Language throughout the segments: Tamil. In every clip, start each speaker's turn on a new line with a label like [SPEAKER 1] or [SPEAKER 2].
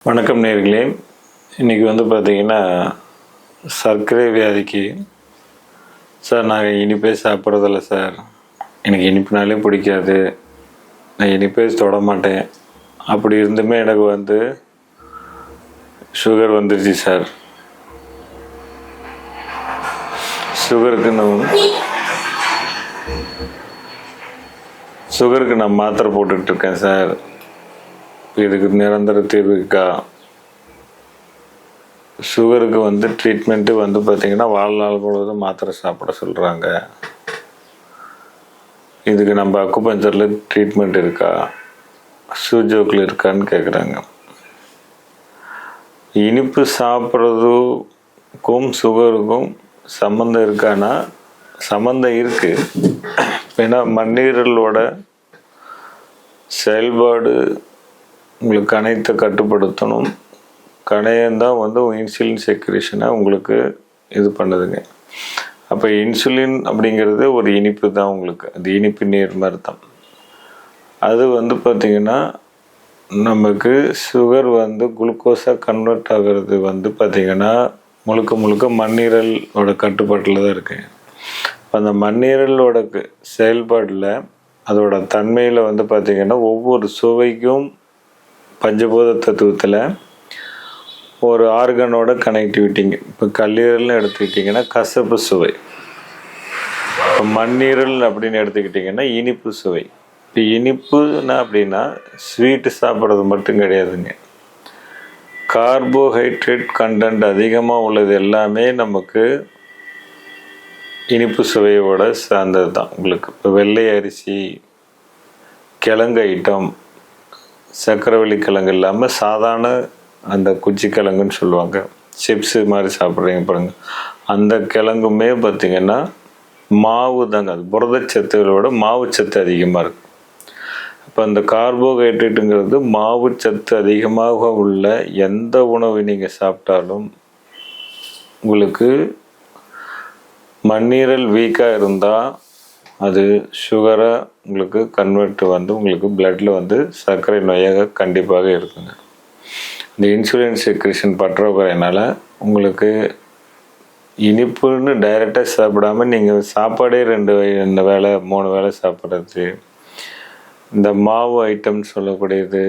[SPEAKER 1] வணக்கம் நேயர்களே. இன்றைக்கி பார்த்தீங்கன்னா சர்க்கரை வியாதிக்கு சார் நான் இனிப்பே சாப்பிட்றதில்ல சார், எனக்கு இனிப்புனாலே பிடிக்காது, நான் இனிப்பே தொட மாட்டேன், அப்படி இருந்துமே எனக்கு சுகர் வந்துருச்சு சார், சுகருக்கு நான் மாத்திரை போட்டுட்ருக்கேன் சார், இதுக்கு நிரந்தர தீர்வு இருக்கா? சுகருக்கு ட்ரீட்மெண்ட்டு பார்த்தீங்கன்னா வாழ்நாள் முழுவதும் மாத்திரை சாப்பிட சொல்கிறாங்க. இதுக்கு நம்ம அக்குபஞ்சரில் ட்ரீட்மெண்ட் இருக்கா, சூஜோக்கில் இருக்கான்னு கேட்குறாங்க. இனிப்பு சாப்பிட்றதுக்கும் சுகருக்கும் சம்மந்தம் இருக்கான்னா சம்மந்தம் இருக்குது. ஏன்னா மண்ணீரலோட செயல்பாடு உங்களுக்கு கணையத்தை கட்டுப்படுத்தணும். கணையம்தான் இன்சுலின் செக்ரேஷனை உங்களுக்கு இது பண்ணுதுங்க. அப்போ இன்சுலின் அப்படிங்கிறது ஒரு இனிப்பு தான், உங்களுக்கு அது இனிப்பு நீர் மாதிரி தான். அது பார்த்திங்கன்னா நமக்கு சுகர் குளுக்கோஸாக கன்வெர்ட் ஆகிறது பார்த்திங்கன்னா முழுக்க முழுக்க மண்ணீரலோட கட்டுப்பாட்டில் தான் இருக்கு. அந்த மண்ணீரலோட செயல்பாட்டில் அதோட தன்மையில் பார்த்திங்கன்னா ஒவ்வொரு சுவைக்கும் பஞ்சபூத தத்துவத்தில் ஒரு ஆர்கனோட கனெக்டிவிட்டிங்க. இப்போ கல்லீரல்னு எடுத்துக்கிட்டிங்கன்னா கசப்பு சுவை, இப்போ மண்ணீரல் அப்படின்னு எடுத்துக்கிட்டிங்கன்னா இனிப்பு சுவை. இப்போ இனிப்புன்னா அப்படின்னா ஸ்வீட்டு சாப்பிட்றது மட்டும் கிடையாதுங்க. கார்போஹைட்ரேட் கண்டென்ட் அதிகமாக உள்ளது எல்லாமே நமக்கு இனிப்பு சுவையோட சார்ந்தது தான். உங்களுக்கு இப்போ வெள்ளை அரிசி, கிழங்கு ஐட்டம், சக்கரவள்ளி கிழங்கு இல்லாமல் சாதாரண அந்த குச்சி கிழங்குன்னு சொல்லுவாங்க, சிப்ஸு மாதிரி சாப்பிட்றீங்க பாருங்கள், அந்த கிழங்குமே பார்த்திங்கன்னா மாவு தாங்க. அது புரதச்சத்துகளோட மாவுச்சத்து அதிகமாக இருக்குது. இப்போ அந்த கார்போஹைட்ரேட்டுங்கிறது மாவுச்சத்து அதிகமாக உள்ள எந்த உணவு நீங்கள் சாப்பிட்டாலும் உங்களுக்கு மண்ணீரல் வீக்காக இருந்தால் அது சுகராக உங்களுக்கு கன்வெர்ட் உங்களுக்கு பிளட்டில் சர்க்கரை நோயாக கண்டிப்பாக இருக்குங்க. இந்த இன்சுலின் செக்ரேஷன் பற்றாக்குறையினால் உங்களுக்கு இனிப்புன்னு டைரெக்டாக சாப்பிடாம நீங்கள் சாப்பாடே 2 வேளை 3 வேளை சாப்பிட்றது, இந்த மாவு ஐட்டம்னு சொல்லக்கூடியது,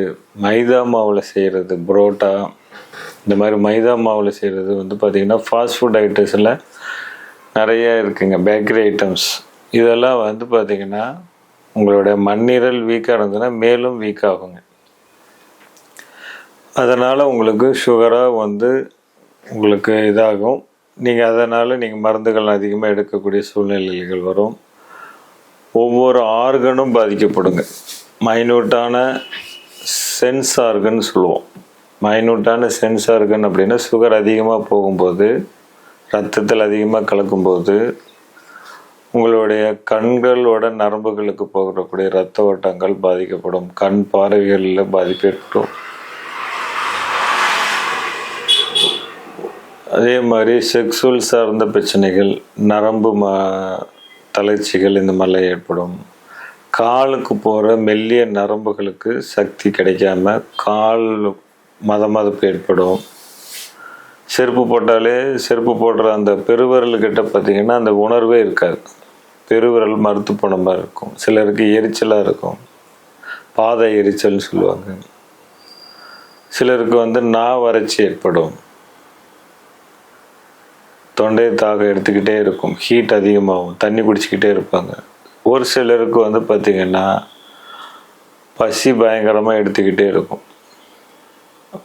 [SPEAKER 1] மைதா மாவில் செய்கிறது, புரோட்டா, இந்த மாதிரி மைதா மாவில் செய்கிறது பார்த்திங்கன்னா ஃபாஸ்ட் ஃபுட் ஐட்டம்ஸில் நிறைய இருக்குங்க. பேக்கரி ஐட்டம்ஸ் இதெல்லாம் பார்த்திங்கன்னா உங்களுடைய மண்ணீரல் வீக்காக இருந்ததுன்னா மேலும் வீக் ஆகுங்க. அதனால் உங்களுக்கு சுகராக உங்களுக்கு இதாகும். அதனால் நீங்கள் மருந்துகள் அதிகமாக எடுக்கக்கூடிய சூழ்நிலைகள் வரும். ஒவ்வொரு ஆர்கனும் பாதிக்கப்படுங்க. மைனூட்டான சென்ஸ் ஆர்கன் சொல்லுவோம். மைனூட்டான சென்ஸ் ஆர்கன் அப்படின்னா சுகர் அதிகமாக போகும்போது, ரத்தத்தில் அதிகமாக கலக்கும்போது உங்களுடைய கண்களோட நரம்புகளுக்கு போகக்கூடிய இரத்த ஓட்டங்கள் பாதிக்கப்படும். கண் பார்வைகளில் பாதிப்பு ஏற்படும். அதே மாதிரி செக்ஸுவல் சார்ந்த பிரச்சனைகள், நரம்பு தளர்ச்சிகள் இந்த மாதிரிலாம் ஏற்படும். காலுக்கு போகிற மெல்லிய நரம்புகளுக்கு சக்தி கிடைக்காம கால் மதமதப்பு ஏற்படும். செருப்பு போட்டாலே செருப்பு போடுற அந்த பெருவிரல்கிட்ட பார்த்திங்கன்னா அந்த உணர்வே இருக்காது. பெருவிரல் மறுத்து போன மாதிரி இருக்கும். சிலருக்கு எரிச்சலாக இருக்கும், பாதை எரிச்சல்னு சொல்லுவாங்க. சிலருக்கு வறட்சி ஏற்படும், தொண்டையை தாக எடுத்துக்கிட்டே இருக்கும், ஹீட் அதிகமாகும், தண்ணி குடிச்சிக்கிட்டே இருப்பாங்க. ஒரு சிலருக்கு பார்த்திங்கன்னா பசி பயங்கரமாக எடுத்துக்கிட்டே இருக்கும்.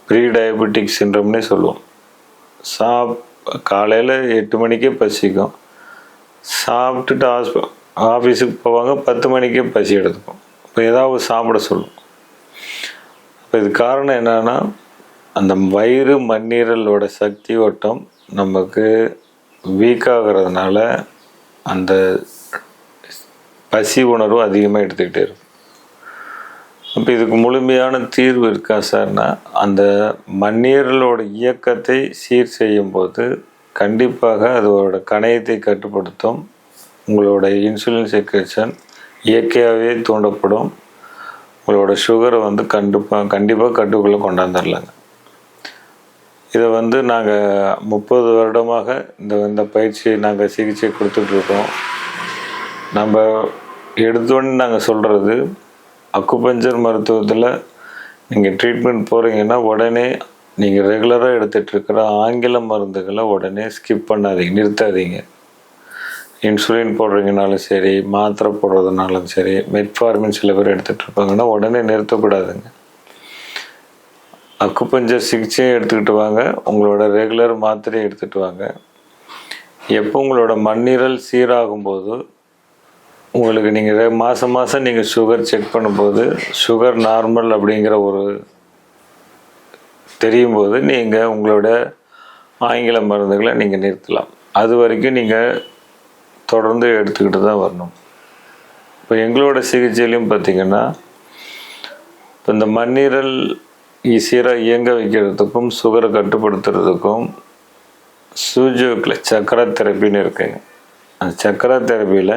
[SPEAKER 1] ப்ரீ டயபெட்டிக் சிண்ட்ரம்னே சொல்லுவோம். காலையில் 8 மணிக்கே பசிக்கும், சாப்பிட்டுட்டு ஆஃபீஸுக்கு போவாங்க, 10 மணிக்கே பசி எடுத்துக்கும். இப்போ ஏதாவது சாப்பிட சொல்லும். இப்போ இது காரணம் என்னன்னா அந்த வயிறு மண்ணீரலோட சக்தி ஓட்டம் நமக்கு வீக்காகிறதுனால அந்த பசி உணர்வு அதிகமாக எடுத்துக்கிட்டே இருக்கும். அப்போ இதுக்கு முழுமையான தீர்வு இருக்கா சார்னா, அந்த மண்ணீரலோட இயக்கத்தை சீர் செய்யும் போது கண்டிப்பாக அதோட கணையத்தை கட்டுப்படுத்தும். உங்களோட இன்சுலின் செக்ரேஷன் இயற்கையாகவே தூண்டப்படும். உங்களோட சுகரை கண்டிப்பாக கட்டுக்குள்ளே கொண்டாந்துடலாங்க. இதை வந்து நாங்கள் 30 வருடமாக இந்த பயிற்சியை நாங்கள் சிகிச்சை கொடுத்துட்ருக்கோம். நம்ம எடுத்தோடனே நாங்கள் சொல்கிறது, அக்குபஞ்சர் மருத்துவத்தில் நீங்கள் ட்ரீட்மெண்ட் போகிறீங்கன்னா உடனே நீங்கள் ரெகுலராக எடுத்துகிட்ருக்கிற ஆங்கில மருந்துகளை உடனே ஸ்கிப் பண்ணாதீங்க, நிறுத்தாதீங்க. இன்சுலின் போடுறீங்கனாலும் சரி, மாத்திரை போடுறதுனாலும் சரி, மெட்ஃபார்மின் சில பேர் எடுத்துகிட்ருப்பாங்கன்னா உடனே நிறுத்தக்கூடாதுங்க. அக்குபஞ்சர் சிகிச்சையும் எடுத்துக்கிட்டு வாங்க, உங்களோட ரெகுலர் மாத்திரையும் எடுத்துகிட்டு வாங்க. எப்போ உங்களோட மண்ணீரல் சீராகும்போது, உங்களுக்கு நீங்கள் மாதம் நீங்கள் சுகர் செக் பண்ணும்போது சுகர் நார்மல் அப்படிங்கிற ஒரு தெரியும் போது நீங்கள் உங்களோட ஆங்கில மருந்துகளை நீங்கள் நிறுத்தலாம். அது வரைக்கும் நீங்கள் தொடர்ந்து எடுத்துக்கிட்டு தான் வரணும். இப்போ எங்களோட சிகிச்சையிலையும் பார்த்திங்கன்னா, இப்போ இந்த மண்ணீரல் ஈஸியாக இயங்க வைக்கிறதுக்கும் சுகரை கட்டுப்படுத்துறதுக்கும் சூஜோக்கில் சக்கரா தெரப்பின்னு இருக்குங்க. அந்த சக்கரா தெரப்பியில்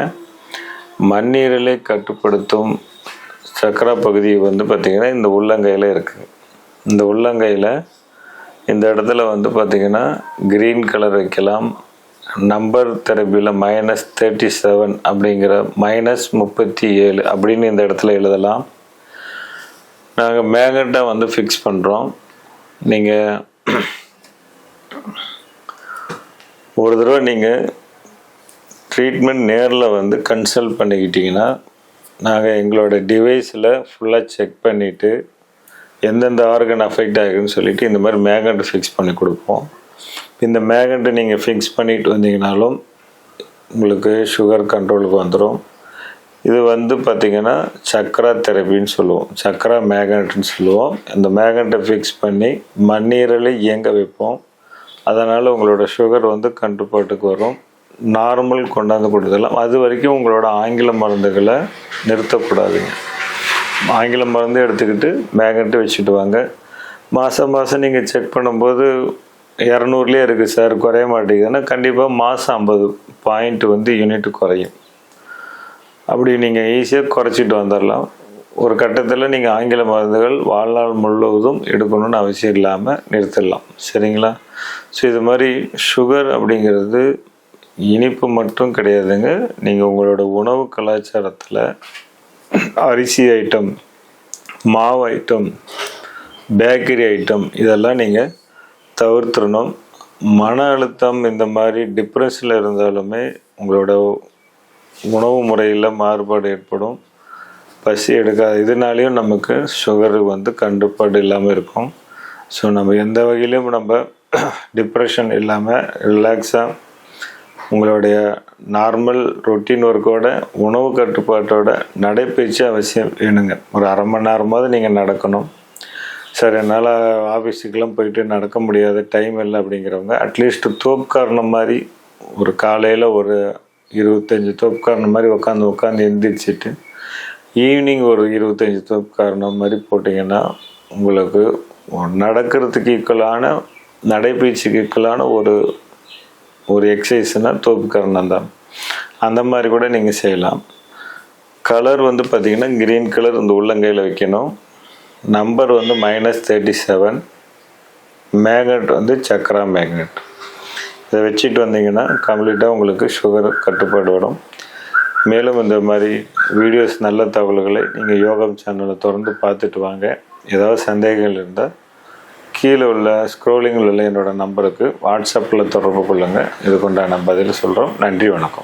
[SPEAKER 1] மண்ணீரலை கட்டுப்படுத்தும் சக்கரா பகுதி வந்து பார்த்திங்கன்னா இந்த உள்ளங்கையில் இருக்குது. இந்த உள்ளங்கையில் இந்த இடத்துல வந்து பார்த்திங்கன்னா க்ரீன் கலர் வைக்கலாம். நம்பர் தெரப்பியில் -37 அப்படிங்கிற -37 அப்படின்னு இந்த இடத்துல எழுதலாம். நாங்கள் மேக்னெட்டை வந்து ஃபிக்ஸ் பண்ணுறோம். நீங்கள் ஒரு தடவை நீங்கள் ட்ரீட்மெண்ட் நேரில் வந்து கன்சல்ட் பண்ணிக்கிட்டிங்கன்னா, நாங்கள் எங்களோட டிவைஸில் ஃபுல்லாக செக் பண்ணிவிட்டு எந்தெந்த ஆர்கன் அஃபெக்ட் ஆகிருக்குன்னு சொல்லிவிட்டு இந்த மாதிரி மேக்னெட்டை ஃபிக்ஸ் பண்ணி கொடுப்போம். இந்த மேக்னெட்டை நீங்கள் ஃபிக்ஸ் பண்ணிட்டு வந்தீங்கனாலும் உங்களுக்கு சுகர் கண்ட்ரோலுக்கு வந்துடும். இது வந்து பார்த்திங்கன்னா சக்கரா தெரப்பின்னு சொல்லுவோம், சக்கரா மேக்னெட்னு சொல்லுவோம். இந்த மேக்னெட்டை ஃபிக்ஸ் பண்ணி மண்ணீரலை இயங்க வைப்போம். அதனால் உங்களோட சுகர் வந்து கட்டுப்பாட்டுக்கு வரும். நார்மல் கொண்டாந்து கொடுத்துடலாம். அது வரைக்கும் உங்களோட ஆங்கில மருந்துகளை நிறுத்தக்கூடாதுங்க. ஆங்கில மருந்து எடுத்துக்கிட்டு மேக்னெட்டை வச்சுட்டு வாங்க. மாதம் நீங்கள் செக் பண்ணும்போது 200லேயே இருக்குது சார், குறைய மாட்டேங்குதுன்னா கண்டிப்பாக மாதம் 50 பாயிண்ட் வந்து யூனிட் குறையும். அப்படி நீங்கள் ஈஸியாக குறைச்சிட்டு வந்துடலாம். ஒரு கட்டத்தில் நீங்கள் ஆங்கில மருந்துகள் வாழ்நாள் முழுவதும் எடுக்கணும்னு அவசியம் இல்லாமல் நிறுத்திடலாம். சரிங்களா? ஸோ இது மாதிரி சுகர் அப்படிங்கிறது இனிப்பு மட்டும் கிடையாதுங்க. நீங்கள் உங்களோட உணவு கலாச்சாரத்தில் அரிசி ஐட்டம், மாவு ஐட்டம், பேக்கரி ஐட்டம் இதெல்லாம் நீங்கள் தவிர்த்துடணும். மன அழுத்தம் இந்த மாதிரி டிப்ரெஷனில் இருந்தாலுமே உங்களோட உணவு முறையில் மாறுபாடு ஏற்படும். பசி எடுக்காது. இதனாலேயும் நமக்கு சுகர் வந்து கட்டுப்பாடு இல்லாமல் இருக்கும். ஸோ நம்ம எந்த வகையிலையும் நம்ம டிப்ரெஷன் இல்லாமல் ரிலாக்ஸாக உங்களுடைய நார்மல் ரொட்டீன் ஒர்க்கோட உணவு கட்டுப்பாட்டோட நடைப்பயிற்சி அவசியம் வேணுங்க. ஒரு அரை மணி நேரமாவது நீங்கள் நடக்கணும். சார் என்னால் ஆஃபீஸுக்கெல்லாம் போயிட்டு நடக்க முடியாது, டைம் இல்லை அப்படிங்கிறவங்க அட்லீஸ்ட் தோப்புக்காரணம் மாதிரி ஒரு காலையில் ஒரு 25 தோப்புக்காரணம் மாதிரி உட்காந்து எந்திரிச்சிட்டு ஈவினிங் ஒரு 25 தோப்புக்காரணம் மாதிரி போட்டிங்கன்னா உங்களுக்கு நடக்கிறதுக்கு ஈக்குவலான நடைப்பயிற்சிக்கு ஈக்குவலான ஒரு எக்ஸசைஸ்னால் தோப்புக்கரணம் தான். அந்த மாதிரி கூட நீங்கள் செய்யலாம். கலர் வந்து பார்த்திங்கன்னா க்ரீன் கலர் இந்த உள்ளங்கையில் வைக்கணும். நம்பர் வந்து -37, மேக்னெட் வந்து சக்கரா மேக்னெட். இதை வச்சுட்டு வந்தீங்கன்னா கம்ப்ளீட்டாக உங்களுக்கு சுகர் கட்டுப்பாடு வரும். மேலும் இந்த மாதிரி வீடியோஸ் நல்ல தகவல்களை நீங்கள் யோகம் சேனலை தொடர்ந்து பார்த்துட்டு வாங்க. ஏதாவது சந்தேகங்கள் இருந்தால் கீழே உள்ள ஸ்க்ரோலிங்கில் உள்ள என்னோடய நம்பருக்கு வாட்ஸ்அப்பில் தொடர்பு கொள்ளுங்கள். இதுக்குண்டான பதில் சொல்கிறோம். நன்றி, வணக்கம்.